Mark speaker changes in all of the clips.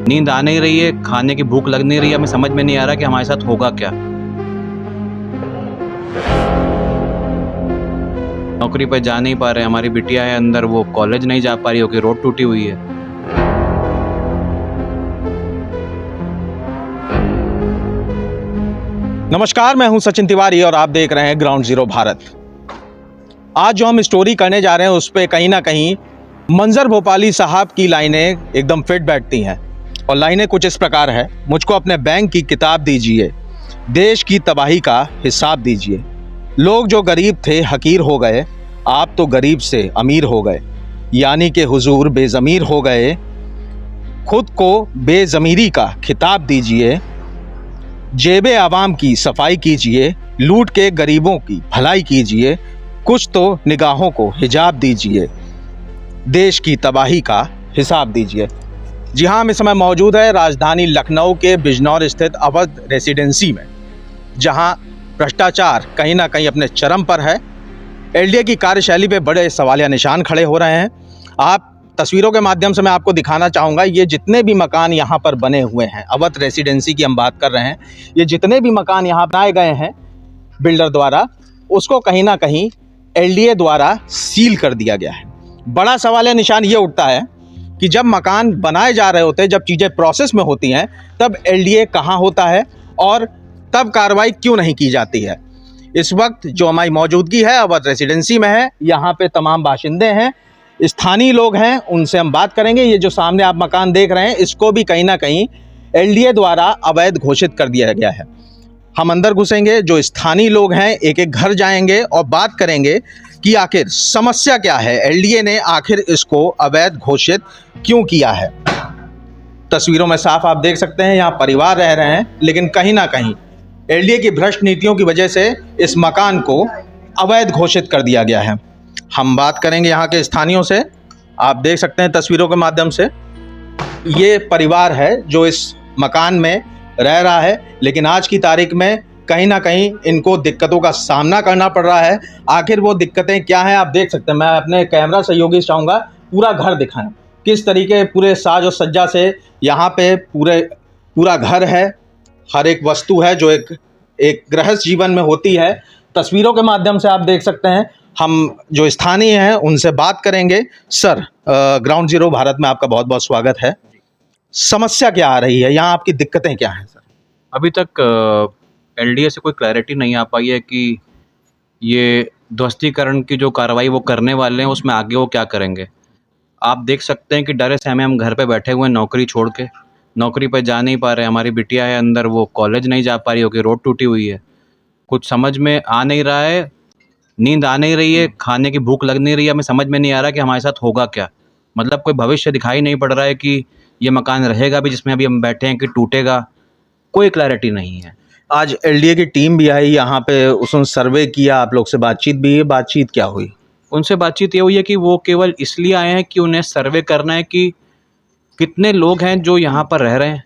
Speaker 1: नींद आ नहीं रही है, खाने की भूख लग नहीं रही है, हमें समझ में नहीं आ रहा कि हमारे साथ होगा क्या। नौकरी पे जा नहीं पा रहे, हमारी बिटिया है अंदर, वो कॉलेज नहीं जा पा रही हो कि रोड टूटी हुई है।
Speaker 2: नमस्कार, मैं हूं सचिन तिवारी और आप देख रहे हैं ग्राउंड जीरो भारत। आज जो हम स्टोरी करने जा रहे हैं उस पे कहीं ना कहीं मंजर भोपाली साहब की लाइनें एकदम फिट बैठती हैं। और लाइनें कुछ इस प्रकार है: मुझको अपने बैंक की किताब दीजिए, देश की तबाही का हिसाब दीजिए। लोग जो गरीब थे हकीर हो गए, आप तो गरीब से अमीर हो गए, यानी कि हुजूर बेज़मीर हो गए। खुद को बेज़मीरी का खिताब दीजिए, जेबे आवाम की सफाई कीजिए, लूट के गरीबों की भलाई कीजिए, कुछ तो निगाहों को हिजाब दीजिए, देश की तबाही का हिसाब दीजिए। जी हाँ, हम इस समय मौजूद है राजधानी लखनऊ के बिजनौर स्थित अवध रेसिडेंसी में, जहां भ्रष्टाचार कहीं ना कहीं अपने चरम पर है। एलडीए की कार्यशैली पे बड़े सवालिया निशान खड़े हो रहे हैं। आप तस्वीरों के माध्यम से मैं आपको दिखाना चाहूँगा, ये जितने भी मकान यहाँ पर बने हुए हैं, अवध रेसिडेंसी की हम बात कर रहे हैं, ये जितने भी मकान यहाँ बनाए गए हैं बिल्डर द्वारा, उसको कहीं ना कहीं एलडीए द्वारा सील कर दिया गया है। बड़ा सवाल है, निशान ये उठता है कि जब मकान बनाए जा रहे होते हैं, जब चीज़ें प्रोसेस में होती हैं, तब एलडीए कहाँ होता है और तब कार्रवाई क्यों नहीं की जाती है। इस वक्त जो हमारी मौजूदगी है अवध रेसिडेंसी में है। यहाँ पे तमाम बाशिंदे हैं, स्थानीय लोग हैं, उनसे हम बात करेंगे। ये जो सामने आप मकान देख रहे हैं, इसको भी कहीं ना कहीं एलडीए द्वारा अवैध घोषित कर दिया गया है। हम अंदर घुसेंगे, जो स्थानीय लोग हैं एक एक घर जाएंगे और बात करेंगे कि आखिर समस्या क्या है, एलडीए ने आखिर इसको अवैध घोषित क्यों किया है। तस्वीरों में साफ आप देख सकते हैं यहाँ परिवार रह रहे हैं, लेकिन कहीं ना कहीं एलडीए की भ्रष्ट नीतियों की वजह से इस मकान को अवैध घोषित कर दिया गया है। हम बात करेंगे यहाँ के स्थानीयों से। आप देख सकते हैं तस्वीरों के माध्यम से, ये परिवार है जो इस मकान में रह रहा है, लेकिन आज की तारीख में कहीं ना कहीं इनको दिक्कतों का सामना करना पड़ रहा है। आखिर वो दिक्कतें क्या हैं आप देख सकते हैं। मैं अपने कैमरा सहयोगी से चाहूँगा पूरा घर दिखाएं, किस तरीके पूरे साज और सज्जा से यहाँ पे पूरा घर है। हर एक वस्तु है जो एक गृहस्थ जीवन में होती है। तस्वीरों के माध्यम से आप देख सकते हैं। हम जो स्थानीय हैं उनसे बात करेंगे। सर, ग्राउंड जीरो भारत में आपका बहुत बहुत स्वागत है। समस्या क्या आ रही है यहाँ, आपकी दिक्कतें क्या हैं सर?
Speaker 1: अभी तक एलडीए से कोई क्लैरिटी नहीं आ पाई है कि ये ध्वस्तीकरण की जो कार्रवाई वो करने वाले हैं उसमें आगे वो क्या करेंगे। आप देख सकते हैं कि डरे सहमे हम घर पे बैठे हुए हैं, नौकरी छोड़ के। नौकरी पे जा नहीं पा रहे, हमारी बिटिया है अंदर, वो कॉलेज नहीं जा पा रही हो कि रोड टूटी हुई है। कुछ समझ में आ नहीं रहा है, नींद आ नहीं रही है, खाने की भूख लग नहीं रही है, हमें समझ में नहीं आ रहा कि हमारे साथ होगा क्या। मतलब कोई भविष्य दिखाई नहीं पड़ रहा है कि ये मकान रहेगा भी जिसमें अभी हम बैठे हैं कि टूटेगा। कोई क्लैरिटी नहीं है।
Speaker 2: आज एलडीए की टीम भी आई यहाँ पे, उसने सर्वे किया, आप लोग से बातचीत भी है, बातचीत क्या हुई?
Speaker 1: उनसे बातचीत ये हुई है कि वो केवल इसलिए आए हैं कि उन्हें सर्वे करना है कि कितने लोग हैं जो यहाँ पर रह रहे हैं।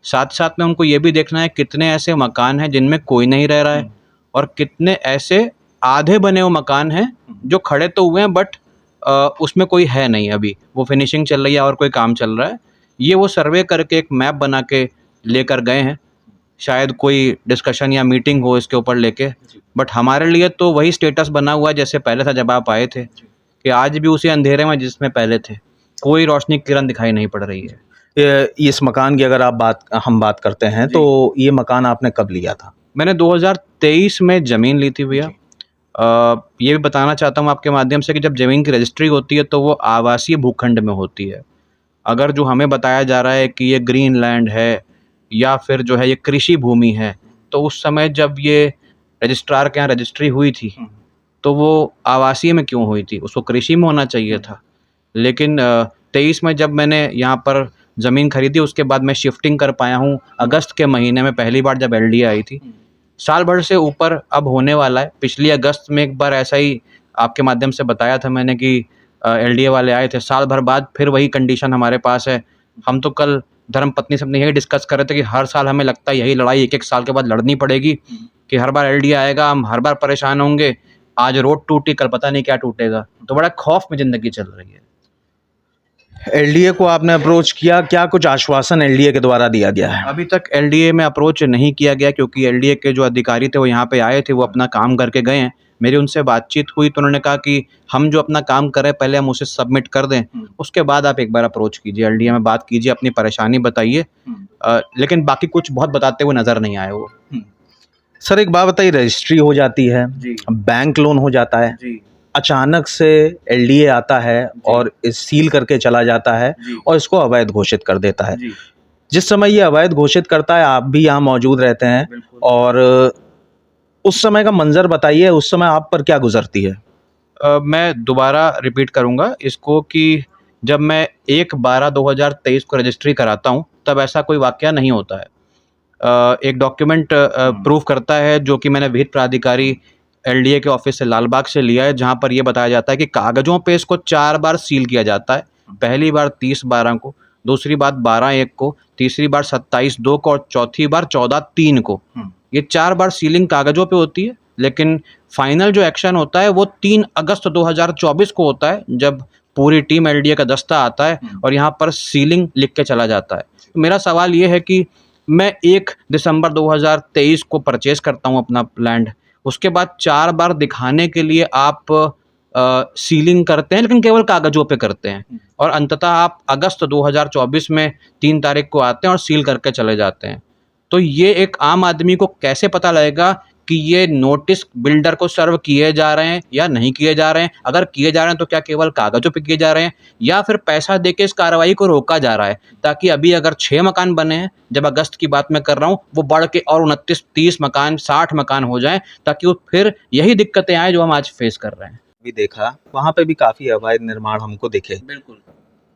Speaker 1: साथ साथ में उनको ये भी देखना है कितने ऐसे मकान हैं जिनमें कोई नहीं रह रहा है, और कितने ऐसे आधे बने हुए मकान हैं जो खड़े तो हुए हैं बट उसमें कोई है नहीं, अभी वो फिनिशिंग चल रही है और कोई काम चल रहा है। ये वो सर्वे करके एक मैप बना के लेकर गए हैं। शायद कोई डिस्कशन या मीटिंग हो इसके ऊपर लेके, बट हमारे लिए तो वही स्टेटस बना हुआ है जैसे पहले था जब आप आए थे, कि आज भी उसी अंधेरे में जिसमें पहले थे, कोई रोशनी किरण दिखाई नहीं पड़ रही है।
Speaker 2: इस मकान की अगर हम बात करते हैं तो ये मकान आपने कब लिया था?
Speaker 1: मैंने 2023 में ज़मीन ली थी भैया। ये भी बताना चाहता हूँ आपके माध्यम से कि जब ज़मीन की रजिस्ट्री होती है तो वो आवासीय भूखंड में होती है। अगर जो हमें बताया जा रहा है कि ये ग्रीन लैंड है या फिर जो है ये कृषि भूमि है, तो उस समय जब ये रजिस्ट्रार के यहाँ रजिस्ट्री हुई थी तो वो आवासीय में क्यों हुई थी, उसको कृषि में होना चाहिए था। लेकिन 23 में जब मैंने यहाँ पर ज़मीन खरीदी, उसके बाद मैं शिफ्टिंग कर पाया हूँ अगस्त के महीने में, पहली बार जब एलडीए आई थी। साल भर से ऊपर अब होने वाला है। पिछली अगस्त में एक बार ऐसा ही आपके माध्यम से बताया था मैंने कि एलडीए वाले आए थे। साल भर बाद फिर वही कंडीशन हमारे पास है। हम तो कल धर्मपत्नी से अपने यही डिस्कस कर रहे थे कि हर साल हमें लगता है यही लड़ाई एक एक साल के बाद लड़नी पड़ेगी, कि हर बार एलडीए आएगा, हम हर बार परेशान होंगे। आज रोड टूटी, कल पता नहीं क्या टूटेगा। तो बड़ा खौफ में ज़िंदगी चल रही है।
Speaker 2: एलडीए को आपने अप्रोच किया, क्या कुछ आश्वासन एलडीए के द्वारा दिया गया है?
Speaker 1: अभी तक एलडीए में अप्रोच नहीं किया गया, क्योंकि एलडीए के जो अधिकारी थे वो यहाँ पे आए थे, वो अपना काम करके गए हैं। मेरी उनसे बातचीत हुई तो उन्होंने कहा कि हम जो अपना काम कर रहे हैं पहले हम उसे सबमिट कर दें, उसके बाद आप एक बार अप्रोच कीजिए, एलडीए में बात कीजिए, अपनी परेशानी बताइए। लेकिन बाकी कुछ बहुत बताते हुए नज़र नहीं आए वो।
Speaker 2: सर एक बात बताइए, रजिस्ट्री हो जाती है,
Speaker 1: जी
Speaker 2: बैंक लोन हो जाता है,
Speaker 1: जी
Speaker 2: अचानक से एलडीए आता है और इस सील करके चला जाता है
Speaker 1: जी
Speaker 2: और इसको अवैध घोषित कर देता है।
Speaker 1: जी
Speaker 2: जिस समय ये अवैध घोषित करता है आप भी यहाँ मौजूद रहते हैं,
Speaker 1: बिल्कुल।
Speaker 2: और उस समय का मंजर बताइए, उस समय आप पर क्या गुजरती है?
Speaker 1: मैं दोबारा रिपीट करूँगा इसको कि जब मैं 1/12/2023 को रजिस्ट्री कराता हूँ तब ऐसा कोई वाक़या नहीं होता है। एक डॉक्यूमेंट प्रूव करता है जो कि मैंने विहित प्राधिकारी एलडीए के ऑफिस से लालबाग से लिया है, जहाँ पर ये बताया जाता है कि कागज़ों पे इसको 4 बार सील किया जाता है। पहली बार 30/12 को, दूसरी बार 12/1 को, तीसरी बार 27/2 को और चौथी बार 14/3 को। ये 4 बार सीलिंग कागज़ों पे होती है, लेकिन फाइनल जो एक्शन होता है वो 3 अगस्त 2024 को होता है, जब पूरी टीम एलडीए का दस्ता आता है और यहाँ पर सीलिंग लिख के चला जाता है। तो मेरा सवाल ये है कि मैं 1 दिसंबर 2023 को परचेज़ करता हूँ अपना लैंड, उसके बाद 4 बार दिखाने के लिए आप सीलिंग करते हैं, लेकिन केवल कागज़ों पे करते हैं, और अंततः आप अगस्त 2024 में 3 तारीख को आते हैं और सील करके चले जाते हैं। तो ये एक आम आदमी को कैसे पता लगेगा कि ये नोटिस बिल्डर को सर्व किए जा रहे हैं या नहीं किए जा रहे हैं? अगर किए जा रहे हैं तो क्या केवल कागज़ों पे किए जा रहे हैं, या फिर पैसा देके इस कार्रवाई को रोका जा रहा है, ताकि अभी अगर 6 मकान बने हैं, जब अगस्त की बात मैं कर रहा हूँ, वो बढ़ के और 29, 30 मकान, 60 मकान हो जाएँ, ताकि वो फिर यही दिक्कतें आएँ जो हम आज फेस कर रहे हैं।
Speaker 2: भी देखा, वहाँ पे भी काफी अवैध निर्माण हमको दिखे।
Speaker 1: बिल्कुल।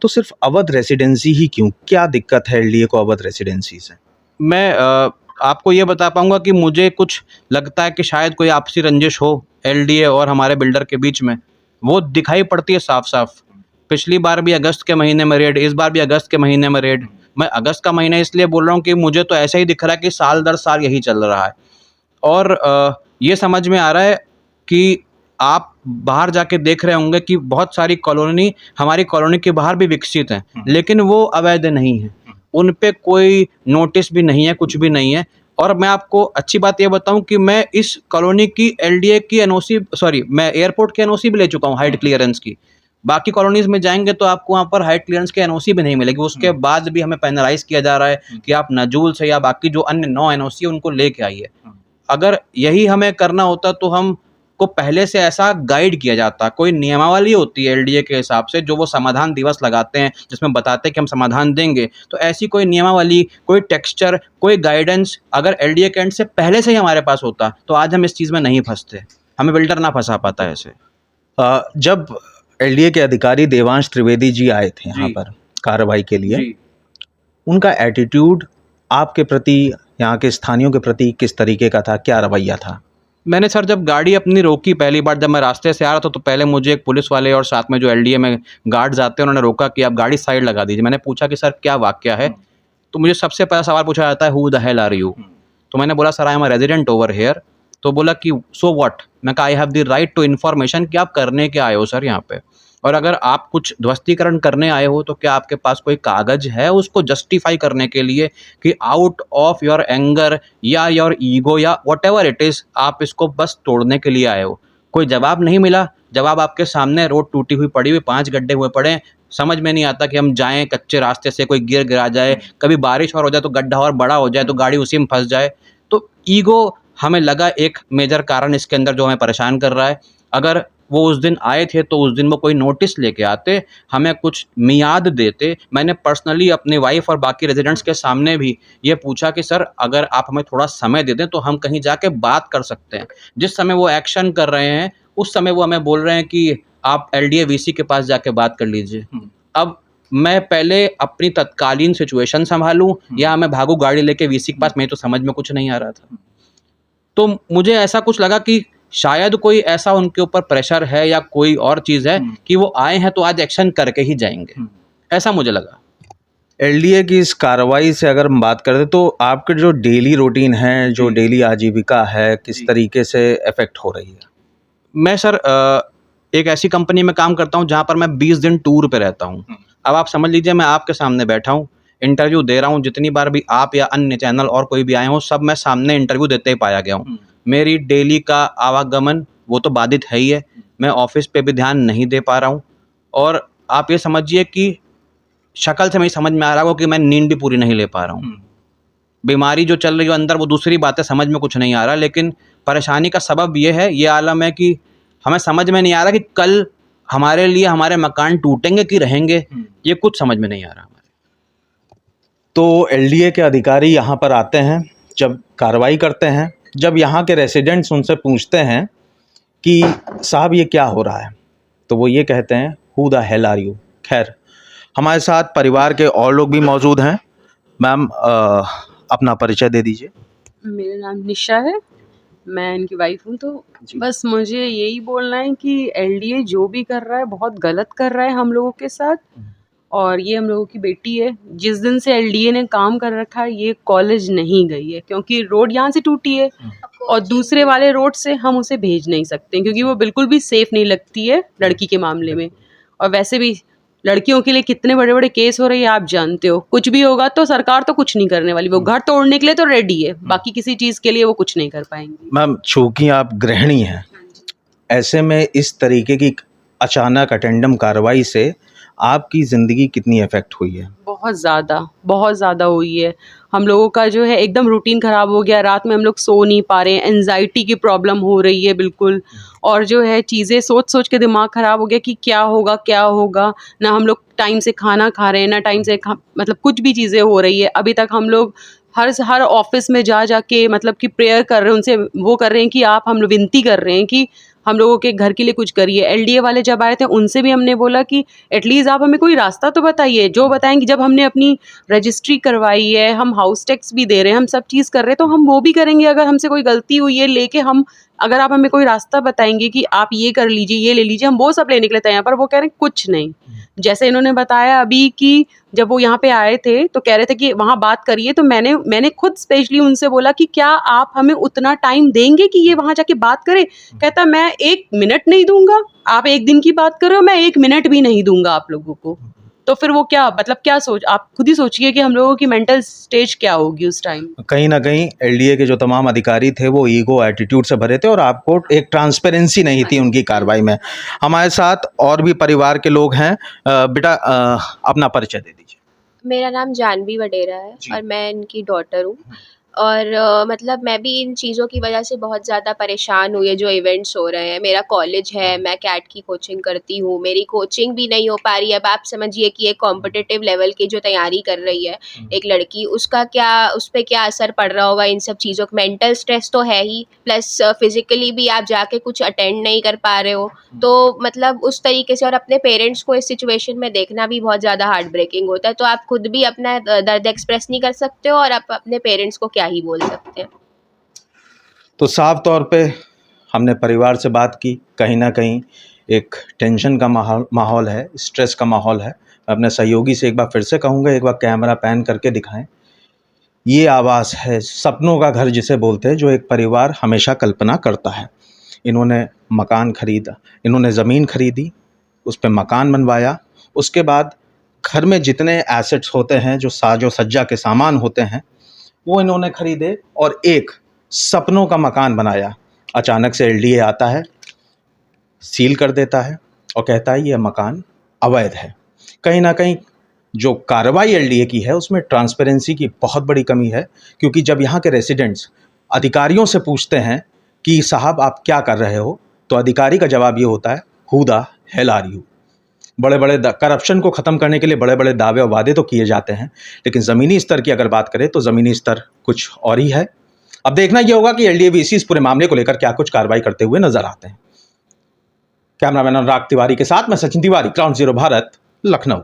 Speaker 2: तो सिर्फ अवैध रेसिडेंसी ही क्यों? क्या दिक्कत है एलडीए को अवैध रेसिडेंसी से?
Speaker 1: मैं आपको ये बता पाऊँगा कि मुझे कुछ लगता है कि शायद कोई आपसी रंजिश हो एलडीए और हमारे बिल्डर के बीच में, वो दिखाई पड़ती है साफ-साफ। पिछली बार भी अगस्त के महीने में रेड, इस बार भी अगस्त के महीने में रेड। मैं अगस्त का महीना इसलिए बोल रहा हूँ कि मुझे तो ऐसा ही दिख रहा है कि साल दर साल यही चल रहा है, और ये समझ में आ रहा है कि आप बाहर जाके देख रहे होंगे कि बहुत सारी कॉलोनी हमारी कॉलोनी के बाहर भी विकसित हैं, लेकिन वो अवैध नहीं हैं। उन पे कोई नोटिस भी नहीं है, कुछ भी नहीं है। और मैं आपको अच्छी बात ये बताऊं कि मैं इस कॉलोनी की एलडीए की एनओसी, सॉरी, मैं एयरपोर्ट की एनओसी भी ले चुका हूं, हाइट क्लियरेंस की। बाकी कॉलोनीज में जाएंगे तो आपको वहाँ पर हाइट क्लियरेंस की एनओसी भी नहीं मिलेगी, उसके बाद भी हमें पेनलाइज किया जा रहा है कि आप नजूल से या बाकी जो अन्य 9 एनओसी उनको लेके आइए। अगर यही हमें करना होता तो हम को पहले से ऐसा गाइड किया जाता। कोई नियमावली होती है एलडीए के हिसाब से, जो वो समाधान दिवस लगाते हैं जिसमें बताते हैं कि हम समाधान देंगे, तो ऐसी कोई नियमावली, कोई टेक्सचर, कोई गाइडेंस अगर एलडीए के एंड से पहले से ही हमारे पास होता तो आज हम इस चीज़ में नहीं फंसते, हमें बिल्डर ना फंसा पाता ऐसे।
Speaker 2: जब एलडीए के अधिकारी देवांश त्रिवेदी जी आए थे यहाँ
Speaker 1: जी।
Speaker 2: पर कार्रवाई के लिए,
Speaker 1: जी।
Speaker 2: उनका एटीट्यूड आपके प्रति, यहाँ के स्थानियों के प्रति किस तरीके का था? क्या रवैया था?
Speaker 1: मैंने सर जब गाड़ी अपनी रोकी पहली बार, जब मैं रास्ते से आ रहा था, तो पहले मुझे एक पुलिस वाले और साथ में जो एलडीए में गार्ड्स आते हैं उन्होंने रोका कि आप गाड़ी साइड लगा दीजिए। मैंने पूछा कि सर क्या वाकया है? तो मुझे सबसे पहला सवाल पूछा जाता है, who the hell are you? तो मैंने बोला sir I am a resident over here. तो बोला कि सो व्हाट? मैं कहा I have the right to information, कि आप करने के आए हो सर यहाँ पे, और अगर आप कुछ ध्वस्तीकरण करने आए हो तो क्या आपके पास कोई कागज है उसको जस्टिफाई करने के लिए कि आउट ऑफ योर एंगर या योर ईगो या व्हाटएवर इट इज़ आप इसको बस तोड़ने के लिए आए हो? कोई जवाब नहीं मिला। जवाब आपके सामने, रोड टूटी हुई पड़ी हुई, 5 गड्ढे हुए पड़े हैं, समझ में नहीं आता कि हम जाएं कच्चे रास्ते से, कोई गिरा जाए, कभी बारिश और हो जाए तो गड्ढा और बड़ा हो जाए तो गाड़ी उसी में फंस जाए। तो ईगो हमें लगा एक मेजर कारण इसके अंदर जो हमें परेशान कर रहा है। अगर वो उस दिन आए थे तो उस दिन वो कोई नोटिस लेके आते, हमें कुछ मियाद देते। मैंने पर्सनली अपनी वाइफ और बाकी रेजिडेंट्स के सामने भी ये पूछा कि सर अगर आप हमें थोड़ा समय दे दें तो हम कहीं जाके बात कर सकते हैं। जिस समय वो एक्शन कर रहे हैं उस समय वो हमें बोल रहे हैं कि आप एलडीए वीसी के पास जाके बात कर लीजिए। अब मैं पहले अपनी तत्कालीन सिचुएशन संभालूं या मैं भागू गाड़ी लेके वीसी के पास, मैं तो समझ में कुछ नहीं आ रहा था। तो मुझे ऐसा कुछ लगा कि शायद कोई ऐसा उनके ऊपर प्रेशर है या कोई और चीज़ है कि वो आए हैं तो आज एक्शन करके ही जाएंगे, ऐसा मुझे लगा।
Speaker 2: एलडीए की इस कार्रवाई से अगर हम बात करते तो आपके जो डेली रूटीन है, जो डेली आजीविका है, किस तरीके से इफेक्ट हो रही है?
Speaker 1: मैं सर एक ऐसी कंपनी में काम करता हूँ जहाँ पर मैं 20 दिन टूर पे रहता हूँ। अब आप समझ लीजिए मैं आपके सामने बैठा हूँ, इंटरव्यू दे रहा हूँ, जितनी बार भी आप या अन्य चैनल और कोई भी आए हों, सब मैं सामने इंटरव्यू देते ही पाया गया हूँ। मेरी डेली का आवागमन वो तो बाधित है ही है, मैं ऑफिस पे भी ध्यान नहीं दे पा रहा हूँ, और आप ये समझिए कि शक्ल से मेरी समझ में आ रहा हो कि मैं नींद भी पूरी नहीं ले पा रहा हूँ। बीमारी जो चल रही है अंदर वो दूसरी बात है, समझ में कुछ नहीं आ रहा, लेकिन परेशानी का सबब ये है, ये आलम है कि हमें समझ में नहीं आ रहा कि कल हमारे लिए हमारे मकान टूटेंगे कि रहेंगे, ये कुछ समझ में नहीं आ रहा हमारे।
Speaker 2: तो एलडीए के अधिकारी यहाँ पर आते हैं, जब कार्रवाई करते हैं, जब यहाँ के रेसिडेंट्स उनसे पूछते हैं कि साहब ये क्या हो रहा है, तो वो ये कहते हैं who the hell are you. खैर, हमारे साथ परिवार के और लोग भी मौजूद हैं। मैम, अपना परिचय दे दीजिए।
Speaker 3: मेरा नाम निशा है, मैं इनकी वाइफ हूँ। तो बस मुझे यही बोलना है कि एलडीए जो भी कर रहा है बहुत गलत कर रहा है हम लोगों के साथ, और ये हम लोगों की बेटी है। जिस दिन से एलडीए ने काम कर रखा है ये कॉलेज नहीं गई है, क्योंकि रोड यहाँ से टूटी है और दूसरे वाले रोड से हम उसे भेज नहीं सकते, क्योंकि वो बिल्कुल भी सेफ नहीं लगती है लड़की के मामले में। और वैसे भी लड़कियों के लिए कितने बड़े बड़े केस हो रहे हैं आप जानते हो, कुछ भी होगा तो सरकार तो कुछ नहीं करने वाली, वो घर तोड़ने के लिए तो रेडी है, बाकी किसी चीज़ के लिए वो कुछ नहीं कर पाएंगी।
Speaker 2: मैम, चूंकि आप गृहिणी हैं, ऐसे में इस तरीके की अचानक अटेंडम कार्रवाई से आपकी ज़िंदगी कितनी इफेक्ट हुई है?
Speaker 3: बहुत ज़्यादा हुई है। हम लोगों का जो है एकदम रूटीन ख़राब हो गया, रात में हम लोग सो नहीं पा रहे हैं, एंजाइटी की प्रॉब्लम हो रही है बिल्कुल, और जो है चीज़ें सोच सोच के दिमाग ख़राब हो गया कि क्या होगा। ना हम लोग टाइम से खाना खा रहे हैं, ना टाइम से मतलब कुछ भी चीज़ें हो रही है। अभी तक हम लोग हर ऑफिस में जा के मतलब कि प्रेयर कर रहे हैं, उनसे वो कर रहे हैं कि आप, हम लोग विनती कर रहे हैं कि हम लोगों के घर के लिए कुछ करिए। एलडीए वाले जब आए थे उनसे भी हमने बोला कि एटलीस्ट आप हमें कोई रास्ता तो बताइए, जो बताएंगे। जब हमने अपनी रजिस्ट्री करवाई है, हम हाउस टैक्स भी दे रहे हैं, हम सब चीज़ कर रहे हैं, तो हम वो भी करेंगे। अगर हमसे कोई गलती हुई है लेके हम, अगर आप हमें कोई रास्ता बताएंगे कि आप ये कर लीजिए, ये ले लीजिए, हम वो सब लेने के लिए तैयार। पर वो कह रहे हैं कुछ नहीं। जैसे इन्होंने बताया अभी कि जब वो यहाँ पे आए थे तो कह रहे थे कि वहाँ बात करिए, तो मैंने खुद स्पेशली उनसे बोला कि क्या आप हमें उतना टाइम देंगे कि ये वहाँ जाके बात करें। कहता मैं 1 मिनट नहीं दूंगा, आप 1 दिन की बात कर रहे हो, मैं 1 मिनट भी नहीं दूंगा आप लोगों को। तो फिर वो क्या मतलब, क्या आप खुद ही सोचिए कि हम लोगों की मेंटल स्टेज क्या होगी उस टाइम।
Speaker 2: कहीं ना कहीं एलडीए के जो तमाम अधिकारी थे वो ईगो एटीट्यूड से भरे थे और आपको एक ट्रांसपेरेंसी नहीं थी उनकी कार्रवाई में। हमारे साथ और भी परिवार के लोग हैं। बेटा, अपना परिचय दे दीजिए।
Speaker 4: मेरा नाम जानवी वडेरा है और मैं इनकी डॉटर हूँ। और मतलब मैं भी इन चीज़ों की वजह से बहुत ज़्यादा परेशान हुई है, जो इवेंट्स हो रहे हैं। मेरा कॉलेज है, मैं कैट की कोचिंग करती हूँ, मेरी कोचिंग भी नहीं हो पा रही है। अब आप समझिए कि एक कॉम्पिटिटिव लेवल की जो तैयारी कर रही है एक लड़की, उसका क्या, उस पर क्या असर पड़ रहा होगा इन सब चीज़ों का। मेंटल स्ट्रेस तो है ही, प्लस फिजिकली भी आप जाके कुछ अटेंड नहीं कर पा रहे हो, तो मतलब उस तरीके से। और अपने पेरेंट्स को इस सिचुएशन में देखना भी बहुत ज़्यादा हार्ट ब्रेकिंग होता है। तो आप खुद भी अपना दर्द एक्सप्रेस नहीं कर सकते हो और आप अपने पेरेंट्स को क्या ही बोल सकते हैं।
Speaker 2: तो साफ तौर पे हमने परिवार से बात की, कहीं ना कहीं एक टेंशन का माहौल है, स्ट्रेस का माहौल है। अपने सहयोगी से एक बार फिर से कहूँगा, एक बार कैमरा पैन करके दिखाएं। ये आवाज़ है सपनों का घर जिसे बोलते हैं, जो एक परिवार हमेशा कल्पना करता है। इन्होंने मकान खरीदा, इन्होंने ज़मीन खरीदी, उस पर मकान बनवाया, उसके बाद घर में जितने एसेट्स होते हैं, जो साजो सज्जा के सामान होते हैं, वो इन्होंने खरीदे और एक सपनों का मकान बनाया। अचानक से एलडीए आता है, सील कर देता है और कहता है यह मकान अवैध है। कहीं ना कहीं जो कार्रवाई एलडीए की है उसमें ट्रांसपेरेंसी की बहुत बड़ी कमी है, क्योंकि जब यहाँ के रेसिडेंट्स अधिकारियों से पूछते हैं कि साहब आप क्या कर रहे हो, तो अधिकारी का जवाब ये होता है who the hell are you. बड़े बड़े करप्शन को ख़त्म करने के लिए बड़े बड़े दावे और वादे तो किए जाते हैं, लेकिन ज़मीनी स्तर की अगर बात करें तो ज़मीनी स्तर कुछ और ही है। अब देखना यह होगा कि एलडीए इस पूरे मामले को लेकर क्या कुछ कार्रवाई करते हुए नजर आते हैं। कैमरामैन अनुराग तिवारी के साथ मैं सचिन तिवारी, ग्राउंड जीरो भारत, लखनऊ।